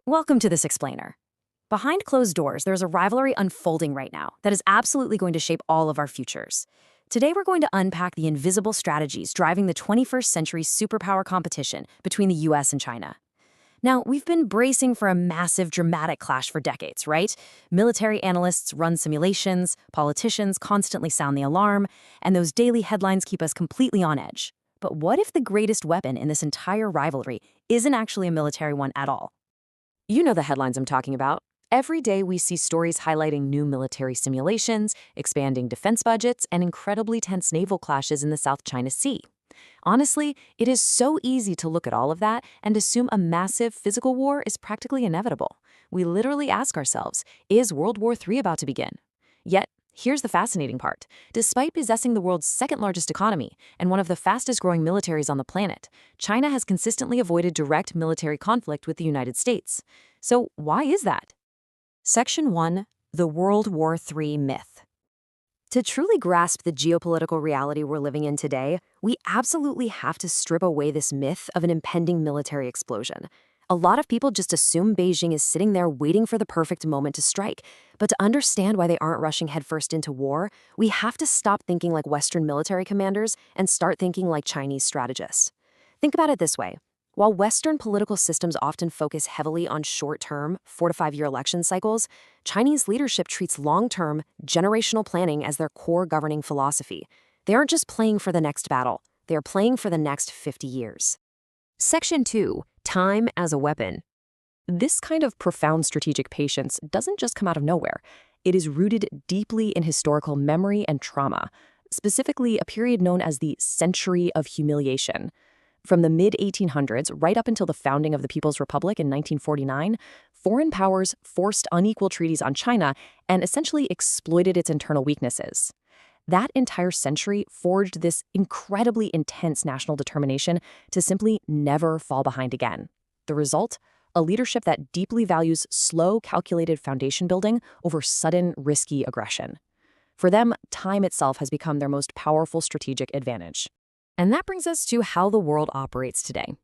Welcome to this explainer. Behind closed doors, there's a rivalry unfolding right now that is absolutely going to shape all of our futures. Today, we're going to unpack the invisible strategies driving the 21st century superpower competition between the US and China. Now, we've been bracing for a massive, dramatic clash for decades, right? Military analysts run simulations, politicians constantly sound the alarm, and those daily headlines keep us completely on edge. But what if the greatest weapon in this entire rivalry isn't actually a military one at all? You know the headlines I'm talking about. Every day we see stories highlighting new military simulations, expanding defense budgets, and incredibly tense naval clashes in the South China Sea. Honestly, it is so easy to look at all of that and assume a massive physical war is practically inevitable. We literally ask ourselves, is World War III about to begin? Yet, here's the fascinating part. Despite possessing the world's second-largest economy and one of the fastest-growing militaries on the planet, China has consistently avoided direct military conflict with the United States. So why is that? Section 1. The World War III Myth. To truly grasp the geopolitical reality we're living in today, we absolutely have to strip away this myth of an impending military explosion. A lot of people just assume Beijing is sitting there waiting for the perfect moment to strike. But to understand why they aren't rushing headfirst into war, we have to stop thinking like Western military commanders and start thinking like Chinese strategists. Think about it this way. While Western political systems often focus heavily on short-term, 4 to 5-year election cycles, Chinese leadership treats long-term, generational planning as their core governing philosophy. They aren't just playing for the next battle, they are playing for the next 50 years. Section 2. Time as a weapon. This kind of profound strategic patience doesn't just come out of nowhere. It is rooted deeply in historical memory and trauma, specifically a period known as the Century of Humiliation. From the mid-1800s right up until the founding of the People's Republic in 1949, foreign powers forced unequal treaties on China and essentially exploited its internal weaknesses. That entire century forged this incredibly intense national determination to simply never fall behind again. The result? A leadership that deeply values slow, calculated foundation building over sudden, risky aggression. For them, time itself has become their most powerful strategic advantage. And that brings us to how the world operates today.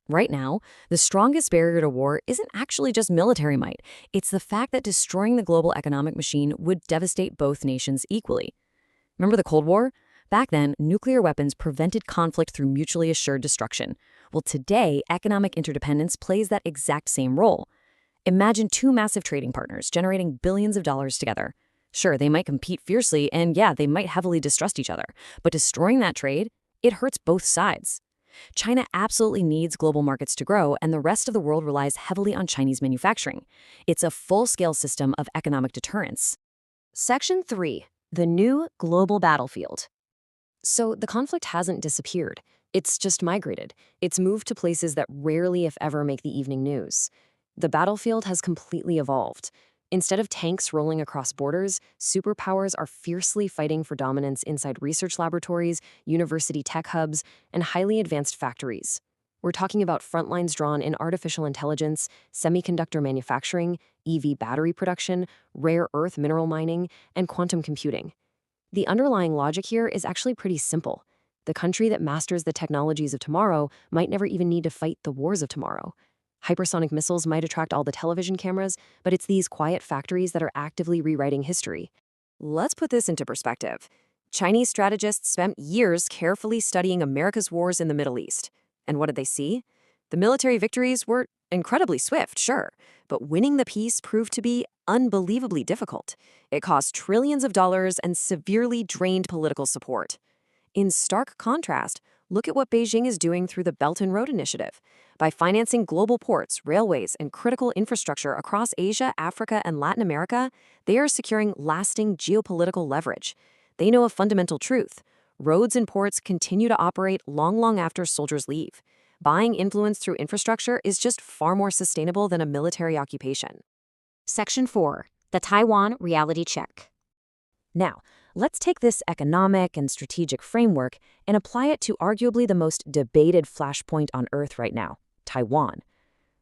Right now, the strongest barrier to war isn't actually just military might. It's the fact that destroying the global economic machine would devastate both nations equally. Remember the Cold War? Back then, nuclear weapons prevented conflict through mutually assured destruction. Well, today, economic interdependence plays that exact same role. Imagine two massive trading partners generating billions of dollars together. Sure, they might compete fiercely, and yeah, they might heavily distrust each other. But destroying that trade, it hurts both sides. China absolutely needs global markets to grow, and the rest of the world relies heavily on Chinese manufacturing. It's a full-scale system of economic deterrence. Section 3. The new global battlefield. So the conflict hasn't disappeared. It's just migrated. It's moved to places that rarely, if ever, make the evening news. The battlefield has completely evolved. Instead of tanks rolling across borders, superpowers are fiercely fighting for dominance inside research laboratories, university tech hubs, and highly advanced factories. We're talking about front lines drawn in artificial intelligence, semiconductor manufacturing, EV battery production, rare earth mineral mining, and quantum computing. The underlying logic here is actually pretty simple. The country that masters the technologies of tomorrow might never even need to fight the wars of tomorrow. Hypersonic missiles might attract all the television cameras, but it's these quiet factories that are actively rewriting history. Let's put this into perspective. Chinese strategists spent years carefully studying America's wars in the Middle East. And what did they see? The military victories were incredibly swift, sure, but winning the peace proved to be unbelievably difficult. It cost trillions of dollars and severely drained political support. In stark contrast, look at what Beijing is doing through the Belt and Road Initiative. By financing global ports, railways, and critical infrastructure across Asia, Africa, and Latin America, they are securing lasting geopolitical leverage. They know a fundamental truth. Roads and ports continue to operate long after soldiers leave. Buying influence through infrastructure is just far more sustainable than a military occupation. Section 4. The Taiwan Reality Check. Now, let's take this economic and strategic framework and apply it to arguably the most debated flashpoint on Earth right now, Taiwan.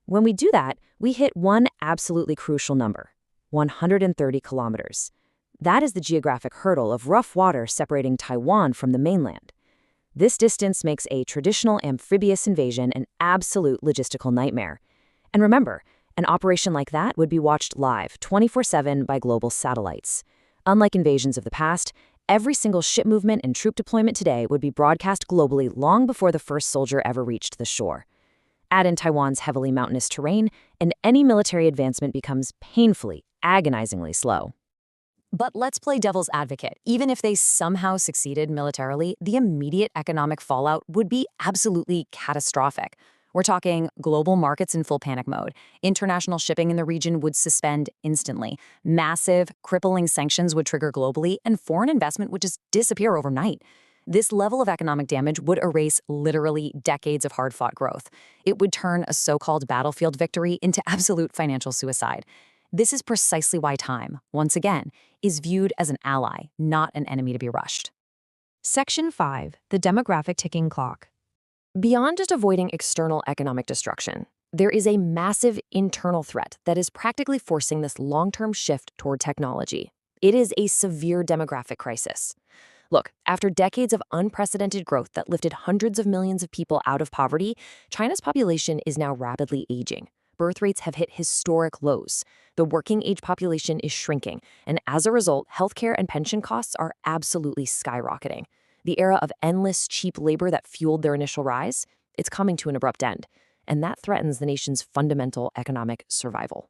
When we do that, we hit one absolutely crucial number, 130 kilometers. That is the geographic hurdle of rough water separating Taiwan from the mainland. This distance makes a traditional amphibious invasion an absolute logistical nightmare. And remember, An operation like that would be watched live, 24/7 by global satellites. Unlike invasions of the past, every single ship movement and troop deployment today would be broadcast globally long before the first soldier ever reached the shore. Add in Taiwan's heavily mountainous terrain, and any military advancement becomes painfully, agonizingly slow. But let's play devil's advocate. Even if they somehow succeeded militarily, the immediate economic fallout would be absolutely catastrophic. We're talking global markets in full panic mode. International shipping in the region would suspend instantly. Massive, crippling sanctions would trigger globally, and foreign investment would just disappear overnight. This level of economic damage would erase literally decades of hard-fought growth. It would turn a so-called battlefield victory into absolute financial suicide. This is precisely why time, once again, is viewed as an ally, not an enemy to be rushed. Section 5. The demographic ticking clock. Beyond just avoiding external economic destruction, there is a massive internal threat that is practically forcing this long-term shift toward technology. It is a severe demographic crisis. Look, after decades of unprecedented growth that lifted hundreds of millions of people out of poverty, China's population is now rapidly aging. Birth rates have hit historic lows. The working-age population is shrinking, and as a result, healthcare and pension costs are absolutely skyrocketing. The era of endless, cheap labor that fueled their initial rise, it's coming to an abrupt end, and that threatens the nation's fundamental economic survival.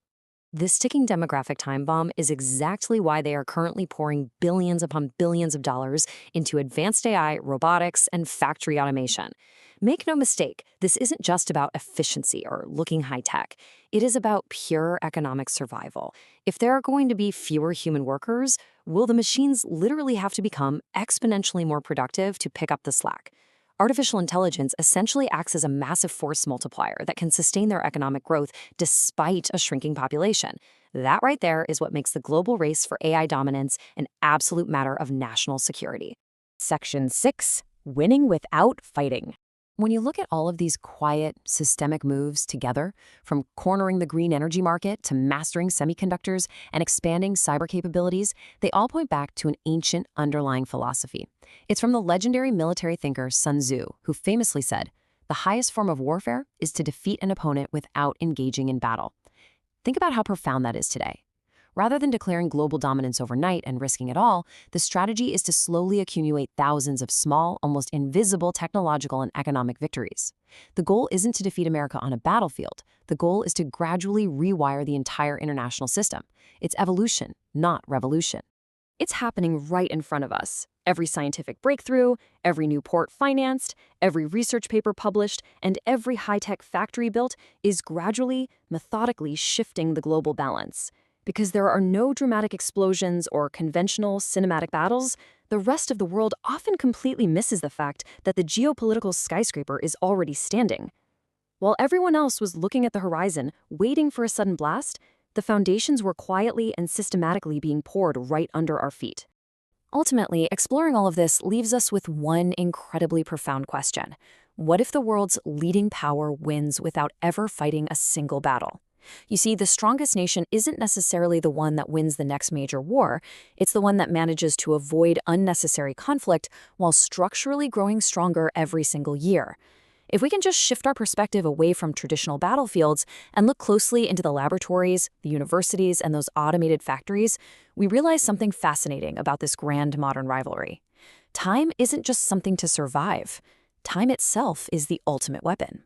This ticking demographic time bomb is exactly why they are currently pouring billions upon billions of dollars into advanced AI, robotics, and factory automation. Make no mistake, this isn't just about efficiency or looking high-tech. It is about pure economic survival. If there are going to be fewer human workers, will the machines literally have to become exponentially more productive to pick up the slack? Artificial intelligence essentially acts as a massive force multiplier that can sustain their economic growth despite a shrinking population. That right there is what makes the global race for AI dominance an absolute matter of national security. Section 6. Winning without fighting. When you look at all of these quiet, systemic moves together, from cornering the green energy market to mastering semiconductors and expanding cyber capabilities, they all point back to an ancient underlying philosophy. It's from the legendary military thinker Sun Tzu, who famously said, "The highest form of warfare is to defeat an opponent without engaging in battle." Think about how profound that is today. Rather than declaring global dominance overnight and risking it all, the strategy is to slowly accumulate thousands of small, almost invisible technological and economic victories. The goal isn't to defeat America on a battlefield. The goal is to gradually rewire the entire international system. It's evolution, not revolution. It's happening right in front of us. Every scientific breakthrough, every new port financed, every research paper published, and every high-tech factory built is gradually, methodically shifting the global balance. Because there are no dramatic explosions or conventional cinematic battles, the rest of the world often completely misses the fact that the geopolitical skyscraper is already standing. While everyone else was looking at the horizon, waiting for a sudden blast, the foundations were quietly and systematically being poured right under our feet. Ultimately, exploring all of this leaves us with one incredibly profound question. What if the world's leading power wins without ever fighting a single battle? You see, the strongest nation isn't necessarily the one that wins the next major war. It's the one that manages to avoid unnecessary conflict while structurally growing stronger every single year. If we can just shift our perspective away from traditional battlefields and look closely into the laboratories, the universities, and those automated factories, we realize something fascinating about this grand modern rivalry. Time isn't just something to survive. Time itself is the ultimate weapon.